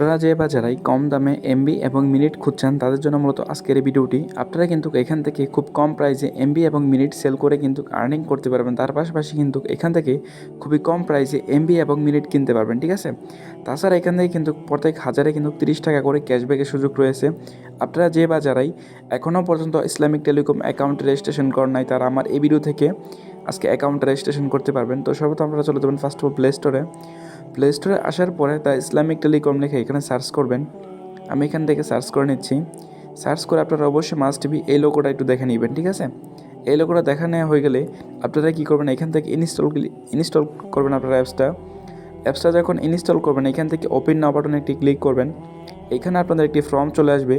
আপনারা যে বা যারাই কম দামে এমবি এবং মিনিট খুঁজছেন তাদের জন্য মূলত আজকের এই ভিডিওটি। আপনারা কিন্তু এখান থেকে খুব কম প্রাইসে এমবি এবং মিনিট সেল করে কিন্তু আর্নিং করতে পারবেন। তার পাশাপাশি কিন্তু এখান থেকে খুবই কম প্রাইসে এমবি এবং মিনিট কিনতে পারবেন, ঠিক আছে। তাছাড়া এখান থেকে কিন্তু প্রত্যেক হাজারে কিন্তু 30 টাকা করে ক্যাশব্যাকের সুযোগ রয়েছে। আপনারা যে বা যারাই এখনও পর্যন্ত ইসলামিক টেলিকম অ্যাকাউন্ট রেজিস্ট্রেশন করেন নাই তারা আমার এই ভিডিও থেকে আজকে অ্যাকাউন্ট রেজিস্ট্রেশন করতে পারবেন। তো সর্বপ্রথম আপনারা চলে যাবেন ফার্স্ট অফ অল প্লে স্টোরে আসার পরে দ্য ইসলামিক টেলিকম লিখে এখানে সার্চ করবেন। আমি এখান থেকে সার্চ করে নিচ্ছি। সার্চ করে আপনারা অবশ্যই মাস্ট বি এই লোগোটা একটু দেখে নেবেন, ঠিক আছে। এই লোগোটা দেখা নেওয়া হয়ে গেলে আপনারা কী করবেন, এখান থেকে ইনস্টল করবেন আপনারা অ্যাপসটা যখন ইনস্টল করবেন এখান থেকে ওপেন নাও বাটনে একটি ক্লিক করবেন। এখানে আপনাদের একটি ফর্ম চলে আসবে।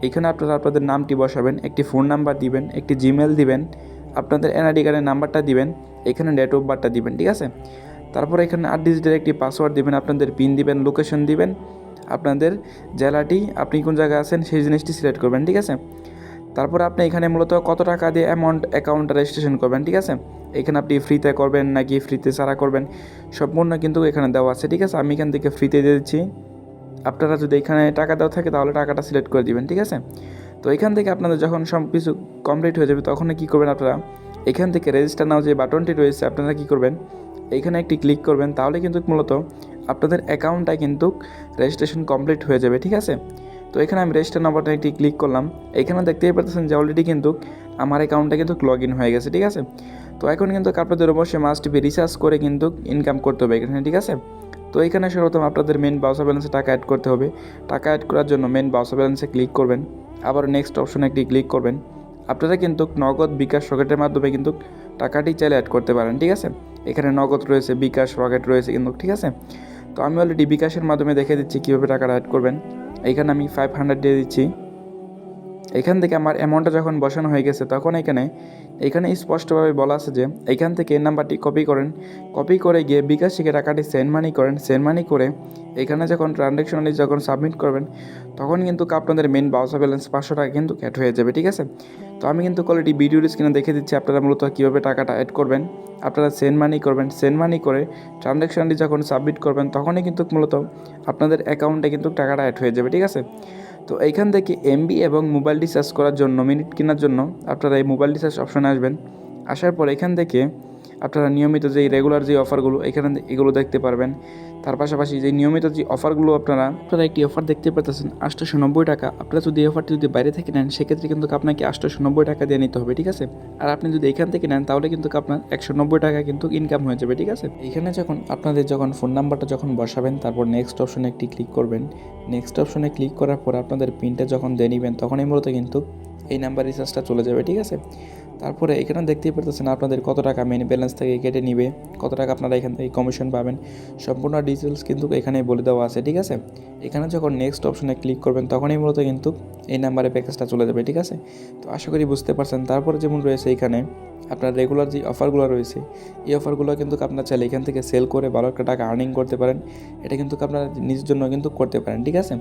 এখানে আপনারা আপনাদের নামটি বসাবেন, একটি ফোন নাম্বার দিবেন, একটি জিমেল দিবেন, আপনাদের এনআইডি কার্ডের নাম্বারটা দিবেন, এখানে ডেট অফ বার্থটা দিবেন, ঠিক আছে। তারপরে এখানে 8 ডিজিটের একটি পাসওয়ার্ড দিবেন, আপনাদের পিন দিবেন, লোকেশন দিবেন, আপনাদের জেলাটি, আপনি কোন জায়গায় আছেন সেই জিনিসটি সিলেক্ট করবেন, ঠিক আছে। তারপর আপনি এখানে মূলত কত টাকা দিয়ে অ্যাকাউন্ট রেজিস্ট্রেশন করবেন, ঠিক আছে। এখানে আপনি ফ্রিতে করবেন নাকি ফ্রিতে ছাড়া করবেন সম্পূর্ণ কিন্তু এখানে দেওয়া আছে, ঠিক আছে। আমি এখান থেকে ফ্রিতে দিয়ে দিচ্ছি। আপনারা যদি এখানে টাকা দেওয়া থাকে তাহলে টাকাটা সিলেক্ট করে দিবেন, ঠিক আছে। তো এখান থেকে আপনাদের যখন সব কিছু কমপ্লিট হয়ে যাবে তখন কী করবেন, আপনারা এখান থেকে রেজিস্টার নাও যে বাটনটি রয়েছে আপনারা কী করবেন, এইখানে একটি ক্লিক করবেন। তাহলে কিন্তু মূলত আপনাদের অ্যাকাউন্টটা কিন্তু রেজিস্ট্রেশন কমপ্লিট হয়ে যাবে, ঠিক আছে। তো এখানে আমি রেজিস্টার নাম্বারটা একটি ক্লিক করলাম। এখানে দেখতেই পাচ্ছেন যে অলরেডি কিন্তু আমার অ্যাকাউন্টটা কিন্তু লগ ইন হয়ে গেছে, ঠিক আছে। তো এখন কিন্তু আপনাদের অবশ্যই মাস্ট বি রিচার্জ করে কিন্তু ইনকাম করতে হবে এখানে, ঠিক আছে। তো এখানে সর্বপ্রথম আপনাদের মেন ব্রাউজার ব্যালেন্সে টাকা অ্যাড করতে হবে। টাকা অ্যাড করার জন্য মেন ব্রাউজার ব্যালেন্সে ক্লিক করবেন, আবার নেক্সট অপশনে একটি ক্লিক করবেন। আপনারা কিন্তু নগদ, বিকাশ, রকেটের মাধ্যমে কিন্তু টাকাটি চাইলে অ্যাড করতে পারেন, ঠিক আছে। এখানে নগদ রয়েছে, বিকাশ, রকেট রয়েছে কিন্তু, ঠিক আছে। তো আমি অলরেডি বিকাশের মাধ্যমে দেখে দিচ্ছি কীভাবে টাকাটা অ্যাড করবেন। এইখানে আমি 500 দিয়ে দিচ্ছি। এখান থেকে আমার অ্যামাউন্টটা যখন বসানো হয়ে গেছে তখন এখানে স্পষ্টভাবে বলা আছে যে এইখান থেকে এই নাম্বারটি কপি করে গিয়ে বিকাশ থেকে টাকাটি সেন্ড মানি করে এখানে যখন ট্রানজ্যাকশনালি যখন সাবমিট করবেন তখন কিন্তু আপনাদের মেন ব্রাউজার ব্যালেন্স 500 টাকা কিন্তু অ্যাড হয়ে যাবে, ঠিক আছে। তো আমি কিন্তু অলরেডি ভিডিওর স্ক্রিনে দেখে দিচ্ছি আপনারা মূলত কীভাবে টাকাটা অ্যাড করবেন। আপনারা সেন্ড মানি করে ট্রানজ্যাকশনালি যখন সাবমিট করবেন তখনই কিন্তু মূলত আপনাদের অ্যাকাউন্টে কিন্তু টাকাটা অ্যাড হয়ে যাবে, ঠিক আছে। তো এইখান থেকে এমবি এবং মোবাইল রিচার্জ করার জন্য, মিনিট কেনার জন্য আপনারা এই মোবাইল রিচার্জ অপশনে আসবেন। আসার পর এখান থেকে আপনারা নিয়মিত যেই রেগুলার যে অফারগুলো এগুলো দেখতে পারবেন। তার পাশাপাশি যে নিয়মিত যে অফারগুলো আপনারা একটি অফার দেখতে পাচ্ছেন 890 টাকা। আপনারা যদি এই অফারটি যদি বাইরে থেকে নেন সেক্ষেত্রে কিন্তু আপনাকে 890 টাকা দিয়ে নিতে হবে, ঠিক আছে। আর আপনি যদি এখান থেকে নেন তাহলে কিন্তু আপনার 190 টাকা কিন্তু ইনকাম হয়ে যাবে, ঠিক আছে। এখানে আপনাদের ফোন নাম্বারটা যখন বসাবেন তারপর নেক্সট অপশনে একটি ক্লিক করবেন। নেক্সট অপশনে ক্লিক করার পর আপনাদের পিনটা যখন দিয়ে নেবেন তখনই মূলত কিন্তু এই নাম্বার রিচার্জটা চলে যাবে, ঠিক আছে। তারপরে এখানে দেখতেই পারতেছেন আপনাদের কত টাকা মেন ব্যালেন্স থেকে কেটে নিবে, কত টাকা আপনারা এখান থেকে কমিশন পাবেন, সম্পূর্ণ ডিটেলস কিন্তু এখানে বলে দেওয়া আছে, ঠিক আছে। এখানে যখন নেক্সট অপশনে ক্লিক করবেন তখনই মূলত কিন্তু এই নাম্বারে প্যাকেজটা চলে যাবে, ঠিক আছে। তো আশা করি বুঝতে পারছেন। তারপরে যেমন রয়েছে এখানে আপনার রেগুলার যে অফারগুলো রয়েছে এই অফারগুলো কিন্তু আপনার চাইলে এখান থেকে সেল করে ভালো একটা টাকা আর্নিং করতে পারেন। এটা কিন্তু আপনারা নিজের জন্য কিন্তু করতে পারেন, ঠিক আছে।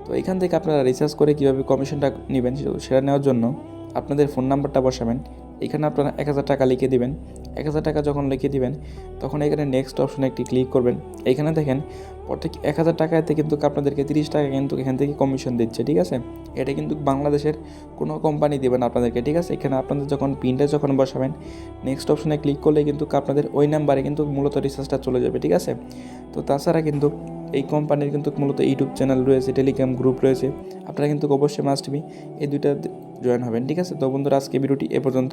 তো এখান থেকে আপনারা রিচার্জ করে কীভাবে কমিশনটা নেবেন সেটা নেওয়ার জন্য আপনাদের ফোন নাম্বারটা বসাবেন। এখানে আপনারা 1000 টাকা লিখে দিবেন। 1000 টাকা যখন লিখে দিবেন তখন এখানে নেক্সট অপশনে একটি ক্লিক করবেন। এখানে দেখেন প্রত্যেক 1000 টাকাতে কিন্তু আপনাদেরকে 30 টাকা কিন্তু এখান থেকে কমিশন দিচ্ছে, ঠিক আছে। এটা কিন্তু বাংলাদেশের কোনো কোম্পানি দেবেন আপনাদেরকে, ঠিক আছে। এখানে আপনাদের যখন পিনটা যখন বসাবেন নেক্সট অপশনে ক্লিক করলে কিন্তু আপনাদের ওই নাম্বারে কিন্তু মূলত রিচার্জটা চলে যাবে, ঠিক আছে। তো তাছাড়া কিন্তু এই কোম্পানির কিন্তু মূলত ইউটিউব চ্যানেল রয়েছে, টেলিগ্রাম গ্রুপ রয়েছে। আপনারা কিন্তু অবশ্যই মাস্ট বি এই দুইটা জয়েন হবেন, ঠিক আছে। তো বন্ধুরা আজকে ভিডিওটি এ পর্যন্ত।